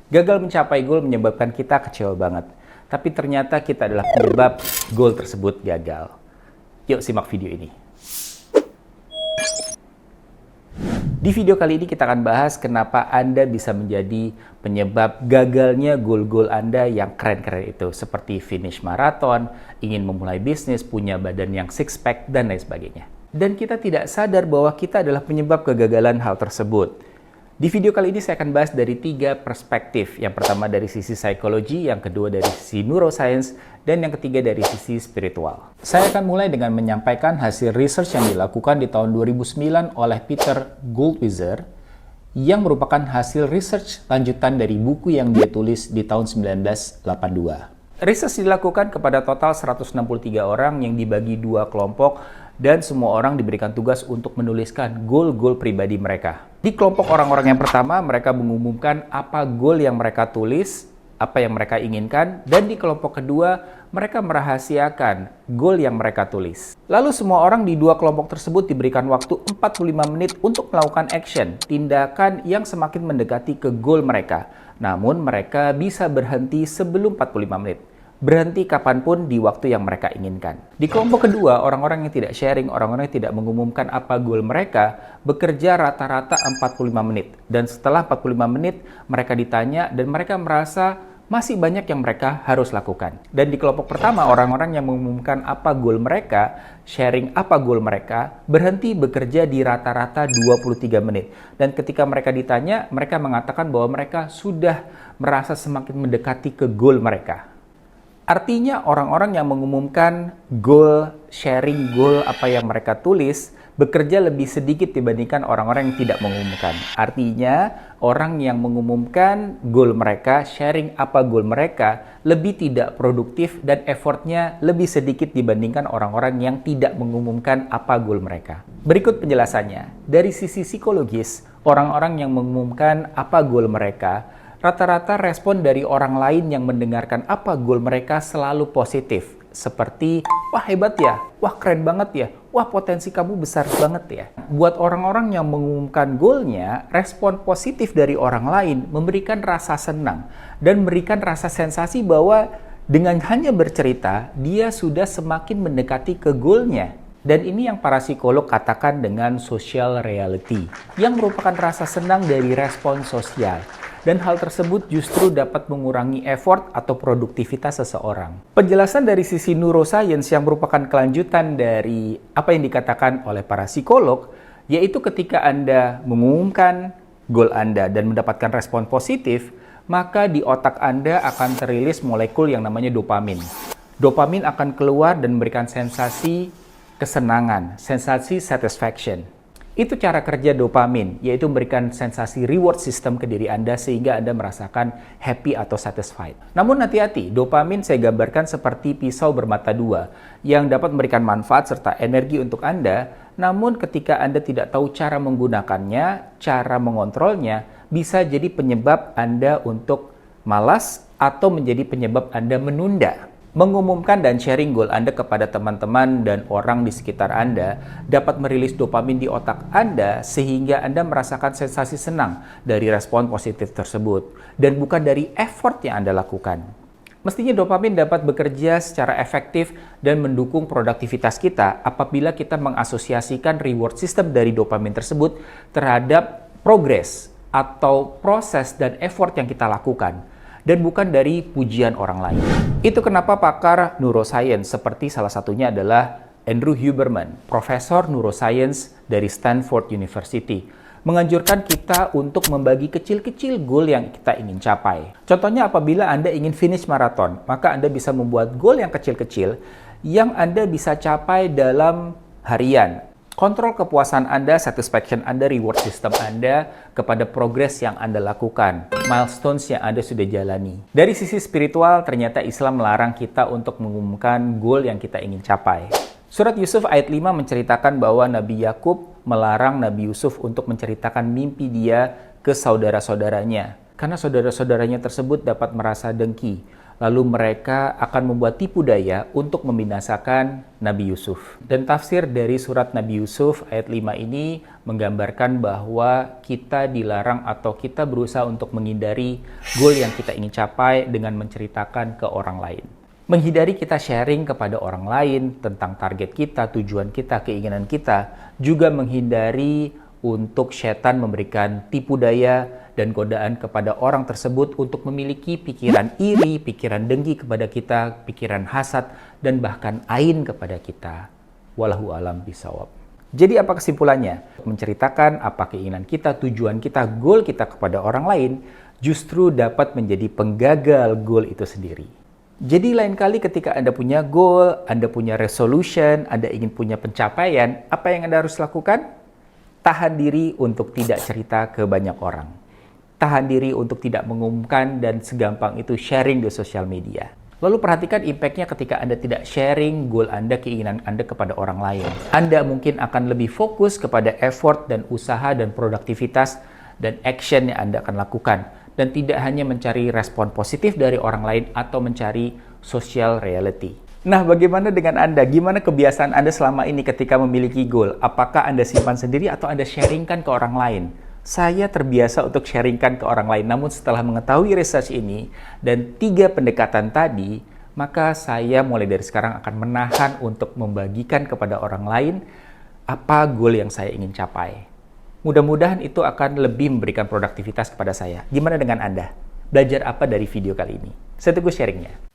Gagal mencapai goal menyebabkan kita kecewa banget. Tapi ternyata kita adalah penyebab goal tersebut gagal. Yuk simak video ini. Di video kali ini kita akan bahas kenapa Anda bisa menjadi penyebab gagalnya goal-goal Anda yang keren-keren itu. Seperti finish maraton, ingin memulai bisnis, punya badan yang six pack, dan lain sebagainya. Dan kita tidak sadar bahwa kita adalah penyebab kegagalan hal tersebut. Di video kali ini saya akan bahas dari 3 perspektif. Yang pertama dari sisi psikologi, yang kedua dari sisi neuroscience, dan yang ketiga dari sisi spiritual. Saya akan mulai dengan menyampaikan hasil research yang dilakukan di tahun 2009 oleh Peter Goldwasser, yang merupakan hasil research lanjutan dari buku yang dia tulis di tahun 1982. Research dilakukan kepada total 163 orang yang dibagi 2 kelompok, dan semua orang diberikan tugas untuk menuliskan goal-goal pribadi mereka. Di kelompok orang-orang yang pertama, mereka mengumumkan apa goal yang mereka tulis, apa yang mereka inginkan, dan di kelompok kedua, mereka merahasiakan goal yang mereka tulis. Lalu semua orang di 2 kelompok tersebut diberikan waktu 45 menit untuk melakukan action, tindakan yang semakin mendekati ke goal mereka. Namun mereka bisa berhenti sebelum 45 menit. Berhenti kapanpun di waktu yang mereka inginkan. Di kelompok kedua, orang-orang yang tidak sharing, orang-orang yang tidak mengumumkan apa goal mereka, bekerja rata-rata 45 menit. Dan setelah 45 menit, mereka ditanya dan mereka merasa masih banyak yang mereka harus lakukan. Dan di kelompok pertama, orang-orang yang mengumumkan apa goal mereka, sharing apa goal mereka, berhenti bekerja di rata-rata 23 menit. Dan ketika mereka ditanya, mereka mengatakan bahwa mereka sudah merasa semakin mendekati ke goal mereka. Artinya orang-orang yang mengumumkan goal, sharing goal apa yang mereka tulis, bekerja lebih sedikit dibandingkan orang-orang yang tidak mengumumkan. Artinya orang yang mengumumkan goal mereka, sharing apa goal mereka, lebih tidak produktif dan effortnya lebih sedikit dibandingkan orang-orang yang tidak mengumumkan apa goal mereka. Berikut penjelasannya. Dari sisi psikologis, orang-orang yang mengumumkan apa goal mereka, rata-rata respon dari orang lain yang mendengarkan apa goal mereka selalu positif. Seperti, wah hebat ya, wah keren banget ya, wah potensi kamu besar banget ya. Buat orang-orang yang mengumumkan goalnya, respon positif dari orang lain memberikan rasa senang dan memberikan rasa sensasi bahwa dengan hanya bercerita, dia sudah semakin mendekati ke goalnya. Dan ini yang para psikolog katakan dengan social reality, yang merupakan rasa senang dari respon sosial. Dan hal tersebut justru dapat mengurangi effort atau produktivitas seseorang. Penjelasan dari sisi neuroscience yang merupakan kelanjutan dari apa yang dikatakan oleh para psikolog, yaitu ketika Anda mengumumkan goal Anda dan mendapatkan respon positif, maka di otak Anda akan terilis molekul yang namanya dopamin. Dopamin akan keluar dan memberikan sensasi kesenangan, sensasi satisfaction. Itu cara kerja dopamin, yaitu memberikan sensasi reward system ke diri Anda sehingga Anda merasakan happy atau satisfied. Namun hati-hati, dopamin saya gambarkan seperti pisau bermata dua yang dapat memberikan manfaat serta energi untuk Anda, namun ketika Anda tidak tahu cara menggunakannya, cara mengontrolnya, bisa jadi penyebab Anda untuk malas atau menjadi penyebab Anda menunda. Mengumumkan dan sharing goal Anda kepada teman-teman dan orang di sekitar Anda dapat merilis dopamin di otak Anda sehingga Anda merasakan sensasi senang dari respon positif tersebut dan bukan dari effort yang Anda lakukan. Mestinya dopamin dapat bekerja secara efektif dan mendukung produktivitas kita apabila kita mengasosiasikan reward system dari dopamin tersebut terhadap progres atau proses dan effort yang kita lakukan, dan bukan dari pujian orang lain. Itu kenapa pakar neuroscience seperti salah satunya adalah Andrew Huberman, profesor neuroscience dari Stanford University, menganjurkan kita untuk membagi kecil-kecil goal yang kita ingin capai. Contohnya apabila Anda ingin finish maraton, maka Anda bisa membuat goal yang kecil-kecil yang Anda bisa capai dalam harian. Kontrol kepuasan Anda, satisfaction Anda, reward system Anda kepada progres yang Anda lakukan, milestones yang Anda sudah jalani. Dari sisi spiritual, ternyata Islam melarang kita untuk mengumumkan goal yang kita ingin capai. Surat Yusuf ayat 5 menceritakan bahwa Nabi Yakub melarang Nabi Yusuf untuk menceritakan mimpi dia ke saudara-saudaranya, karena saudara-saudaranya tersebut dapat merasa dengki, lalu mereka akan membuat tipu daya untuk membinasakan Nabi Yusuf. Dan tafsir dari surat Nabi Yusuf ayat 5 ini menggambarkan bahwa kita dilarang atau kita berusaha untuk menghindari goal yang kita ingin capai dengan menceritakan ke orang lain. Menghindari kita sharing kepada orang lain tentang target kita, tujuan kita, keinginan kita, juga menghindari untuk setan memberikan tipu daya dan godaan kepada orang tersebut untuk memiliki pikiran iri, pikiran dengki kepada kita, pikiran hasad, dan bahkan ain kepada kita. Wallahu alam bisawab. Jadi apa kesimpulannya? Menceritakan apa keinginan kita, tujuan kita, goal kita kepada orang lain justru dapat menjadi penggagal goal itu sendiri. Jadi lain kali ketika Anda punya goal, Anda punya resolution, Anda ingin punya pencapaian, apa yang Anda harus lakukan? Tahan diri untuk tidak cerita ke banyak orang. Tahan diri untuk tidak mengumumkan dan segampang itu sharing di sosial media. Lalu perhatikan impact-nya ketika Anda tidak sharing goal Anda, keinginan Anda kepada orang lain. Anda mungkin akan lebih fokus kepada effort dan usaha dan produktivitas dan action yang Anda akan lakukan. Dan tidak hanya mencari respon positif dari orang lain atau mencari social reality. Nah, bagaimana dengan Anda? Gimana kebiasaan Anda selama ini ketika memiliki goal? Apakah Anda simpan sendiri atau Anda sharingkan ke orang lain? Saya terbiasa untuk sharingkan ke orang lain, namun setelah mengetahui research ini dan 3 pendekatan tadi, maka saya mulai dari sekarang akan menahan untuk membagikan kepada orang lain apa goal yang saya ingin capai. Mudah-mudahan itu akan lebih memberikan produktivitas kepada saya. Gimana dengan Anda? Belajar apa dari video kali ini? Saya tunggu sharingnya.